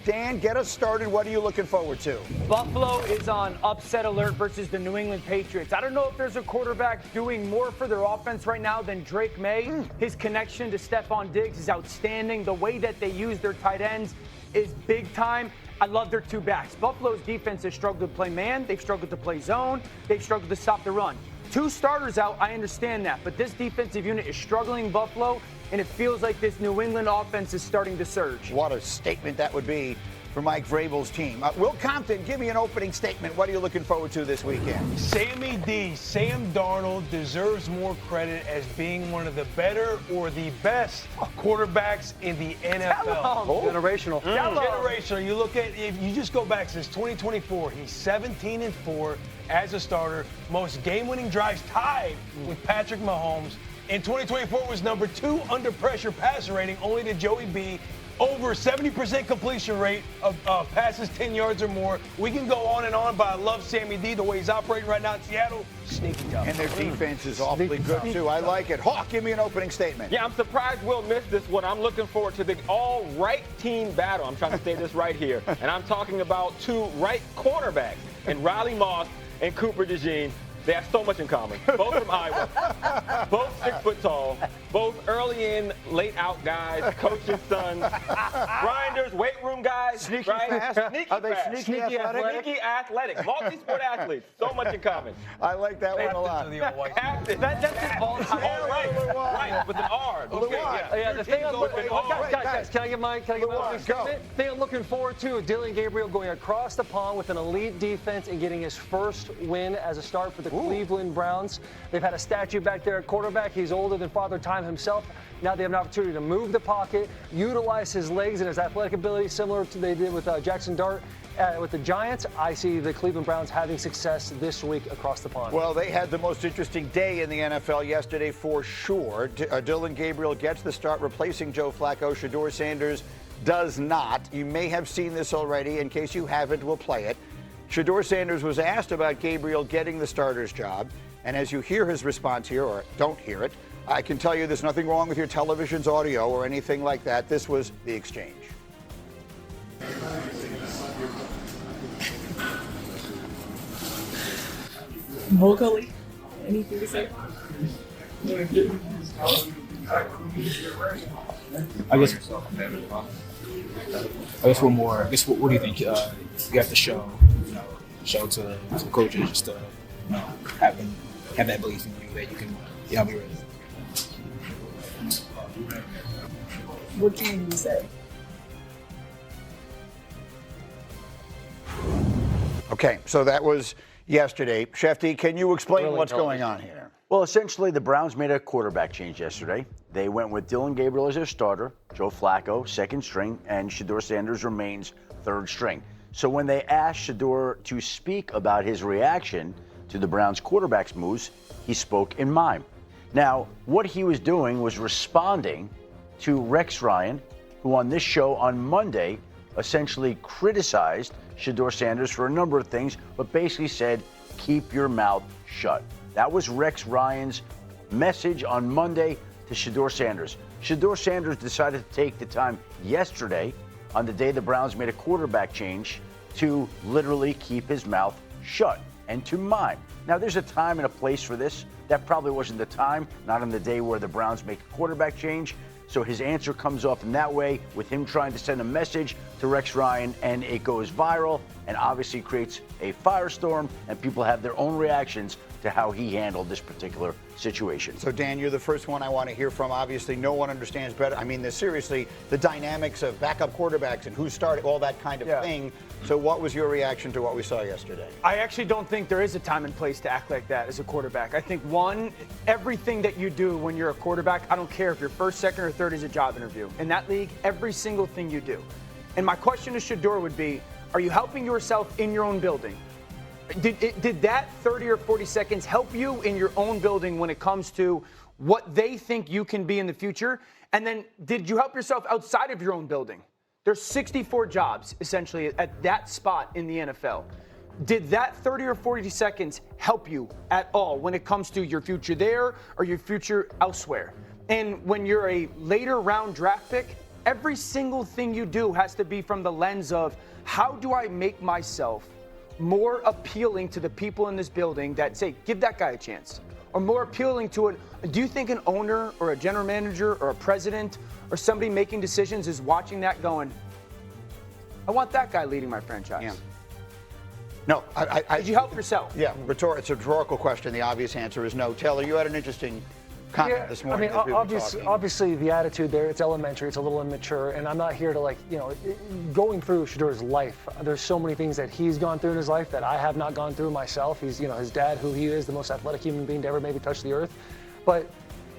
Dan, get us started. What are you looking forward to? Buffalo is on upset alert versus the New England Patriots. I don't know if there's a quarterback doing more for their offense right now than Drake May. His connection to Stephon Diggs is outstanding. The way that they use their tight ends is big time. I love their two backs. Buffalo's defense has struggled to play man. They've struggled to play zone. They've struggled to stop the run. Two starters out, I understand that. But this defensive unit is struggling Buffalo, and it feels like this New England offense is starting to surge. What a statement that would be for Mike Vrabel's team. Will Compton, give me an opening statement. What are you looking forward to this weekend? Sammy D, Sam Darnold deserves more credit as being one of the better or the best quarterbacks in the NFL. Generational. Generational. You look at, if you just go back since 2024, he's 17-4 as a starter. Most game-winning drives tied with Patrick Mahomes. In 2024 was number 2 under pressure passer rating, only to Joey B. Over 70% completion rate of passes 10 yards or more. We can go on and on, but I love Sammy D, the way he's operating right now in Seattle. Sneaky tough. And their defense is awfully good, too. I like it. Hawk, give me an opening statement. Yeah, I'm surprised Will missed this one. I'm looking forward to the all-right team battle. I'm trying to say this right here. And I'm talking about 2 right cornerbacks, and Riley Moss and Cooper DeJean. They have so much in common. Both from Iowa. Both 6 foot tall. Both early in, late out guys. Coach's sons. Grinders, weight room guys. Sneaky right? fast. Sneaky Are they fast. sneaky athletic? Sneaky athletic. Multi-sport athletes. So much in common. I like that one a lot. That's an all-time. Right, with an R. Okay, Yeah, the thing I'm looking guys, can I get my opening Go. statement? The thing I'm looking forward to, Dylan Gabriel going across the pond with an elite defense and getting his first win as a start for the Cleveland Browns. They've had a statue back there at quarterback. He's older than Father Time himself. Now they have an opportunity to move the pocket, utilize his legs and his athletic ability, similar to they did with Jackson Dart with the Giants. I see the Cleveland Browns having success this week across the pond. Well, they had the most interesting day in the NFL yesterday for sure. Dylan Gabriel gets the start, replacing Joe Flacco. Shedeur Sanders does not. You may have seen this already. In case you haven't, we'll play it. Shedeur Sanders was asked about Gabriel getting the starter's job, and as you hear his response here, or don't hear it, I can tell you there's nothing wrong with your television's audio or anything like that. This was the exchange. Vocally, anything to say? I guess one more. I guess what do you think? You have to show to the coaches just to have that belief in you that you can be ready. What do you mean to say? Okay, so that was yesterday. Shefty, can you explain what's going on here? Well, essentially, the Browns made a quarterback change yesterday. They went with Dylan Gabriel as their starter, Joe Flacco, second string, and Shedeur Sanders remains third string. So when they asked Shedeur to speak about his reaction to the Browns' quarterback's moves, he spoke in mime. Now, what he was doing was responding to Rex Ryan, who on this show on Monday essentially criticized Shedeur Sanders for a number of things, but basically said, keep your mouth shut. That was Rex Ryan's message on Monday to Shedeur Sanders. Shedeur Sanders decided to take the time yesterday, on the day the Browns made a quarterback change, to literally keep his mouth shut and to mime. Now, there's a time and a place for this. That probably wasn't the time, not on the day where the Browns make a quarterback change. So his answer comes off in that way, with him trying to send a message to Rex Ryan, and it goes viral and obviously creates a firestorm, and people have their own reactions to how he handled this particular situation. So, Dan, you're the first one I want to hear from. Obviously, no one understands better. I mean, seriously, the dynamics of backup quarterbacks and who started, all that kind of thing. So what was your reaction to what we saw yesterday? I actually don't think there is a time and place to act like that as a quarterback. I think, one, everything that you do when you're a quarterback, I don't care if you're first, second, or third, is a job interview. In that league, every single thing you do. And my question to Shedeur would be, are you helping yourself in your own building? Did that 30 or 40 seconds help you in your own building when it comes to what they think you can be in the future? And then did you help yourself outside of your own building? There's 64 jobs, essentially, at that spot in the NFL. Did that 30 or 40 seconds help you at all when it comes to your future there or your future elsewhere? And when you're a later round draft pick, Every single thing you do has to be from the lens of how do I make myself more appealing to the people in this building that say, give that guy a chance, or more appealing to it. Do you think an owner or a general manager or a president or somebody making decisions is watching that going, I want that guy leading my franchise? Yeah. No, Did you help yourself? Yeah, it's a rhetorical question. The obvious answer is no. Taylor, you had an interesting comment this morning. I mean, obviously the attitude there, it's elementary, it's a little immature, and I'm not here to going through Shedeur's life. There's so many things that he's gone through in his life that I have not gone through myself. He's, his dad, who he is, the most athletic human being to ever maybe touch the earth. But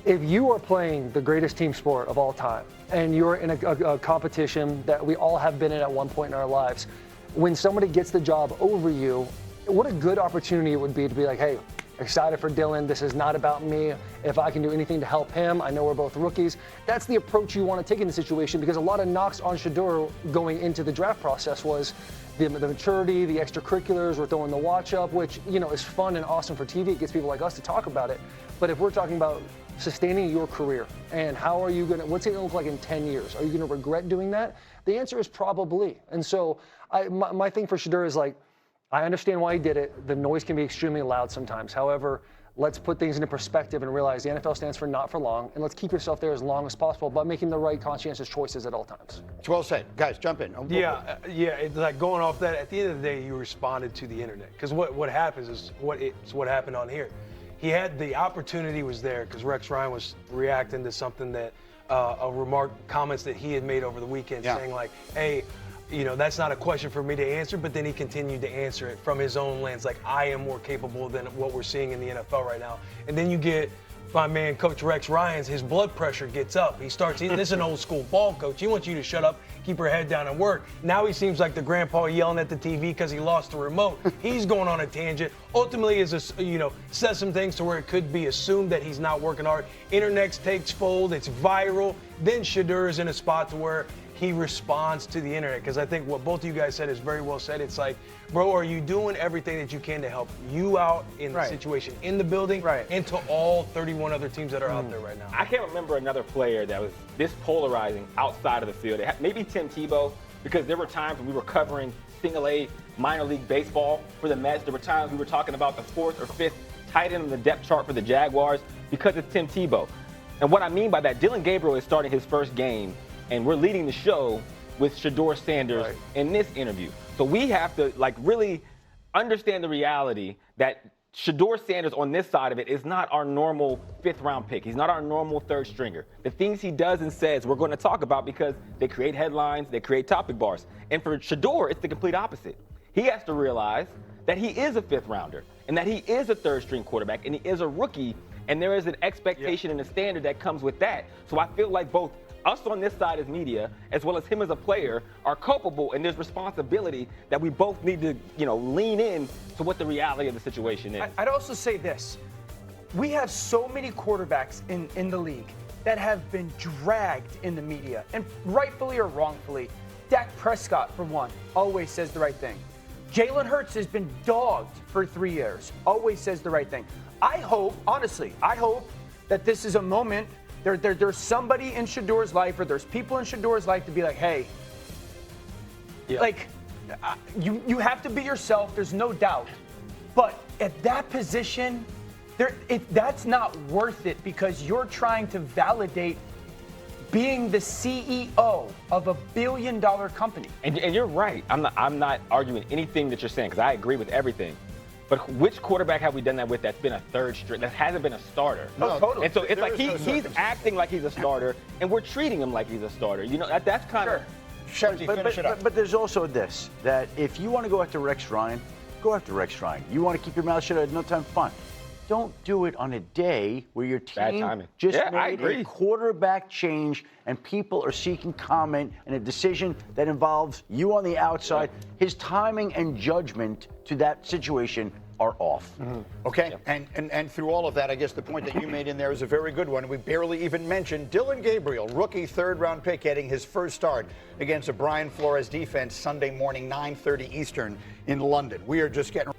if you are playing the greatest team sport of all time, and you're in a competition that we all have been in at one point in our lives, when somebody gets the job over you, what a good opportunity it would be to be like, hey, excited for Dylan. This is not about me. If I can do anything to help him, I know we're both rookies. That's the approach you want to take in the situation, because a lot of knocks on Shedeur going into the draft process was the maturity, the extracurriculars, we're throwing the watch up, which, is fun and awesome for TV. It gets people like us to talk about it. But if we're talking about sustaining your career and what's it going to look like in 10 years? Are you going to regret doing that? The answer is probably. And so my thing for Shedeur is I understand why he did it. The noise can be extremely loud sometimes. However, let's put things into perspective and realize the NFL stands for not for long, and let's keep yourself there as long as possible by making the right conscientious choices at all times. It's well said. Guys, jump in. Yeah, it's like going off that, at the end of the day, you responded to the internet. Because what happens is what happened on here. He had the opportunity was there because Rex Ryan was reacting to something that, comments that he had made over the weekend, saying hey, that's not a question for me to answer, but then he continued to answer it from his own lens, like, I am more capable than what we're seeing in the NFL right now. And then you get my man, Coach Rex Ryan's, his blood pressure gets up. This is an old school ball coach. He wants you to shut up, keep your head down and work. Now he seems like the grandpa yelling at the TV because he lost the remote. He's going on a tangent. Ultimately, says some things to where it could be assumed that he's not working hard. Internet takes fold, it's viral. Then Shedeur is in a spot to where he responds to the internet, because I think what both of you guys said is very well said. It's like, bro, are you doing everything that you can to help you out in the situation, in the building, and to all 31 other teams that are out there right now? I can't remember another player that was this polarizing outside of the field. Maybe Tim Tebow, because there were times when we were covering single A minor league baseball for the Mets. There were times we were talking about the 4th or 5th tight end on the depth chart for the Jaguars because it's Tim Tebow. And what I mean by that, Dylan Gabriel is starting his first game, and we're leading the show with Shedeur Sanders in this interview. So we have to really understand the reality that Shedeur Sanders on this side of it is not our normal 5th round pick. He's not our normal 3rd stringer. The things he does and says we're going to talk about because they create headlines, they create topic bars. And for Shedeur, it's the complete opposite. He has to realize that he is a 5th rounder and that he is a 3rd string quarterback and he is a rookie, and there is an expectation and a standard that comes with that. So I feel like both us on this side as media, as well as him as a player, are culpable, and there's responsibility that we both need to, lean in to what the reality of the situation is. I'd also say this. We have so many quarterbacks in the league that have been dragged in the media, and rightfully or wrongfully. Dak Prescott, for one, always says the right thing. Jalen Hurts has been dogged for 3 years, always says the right thing. I hope that this is a moment. There's somebody in Shedeur's life, or there's people in Shedeur's life to be like, hey, you have to be yourself. There's no doubt. But at that position, that's not worth it, because you're trying to validate being the CEO of a billion-dollar company. And you're right. I'm not arguing anything that you're saying, because I agree with everything. But which quarterback have we done that with that's been a 3rd string, that hasn't been a starter? No, totally. And so it's like he's acting like he's a starter, and we're treating him like he's a starter. That's kind of. But there's also this, that if you want to go after Rex Ryan, go after Rex Ryan. You want to keep your mouth shut at no time, fine. Don't do it on a day where your team just made a quarterback change and people are seeking comment and a decision that involves you on the outside. His timing and judgment to that situation are off. Okay, and through all of that, I guess the point that you made in there is a very good one. We barely even mentioned Dylan Gabriel, rookie 3rd round pick, getting his first start against a Brian Flores defense Sunday morning, 9:30 Eastern in London. We are just getting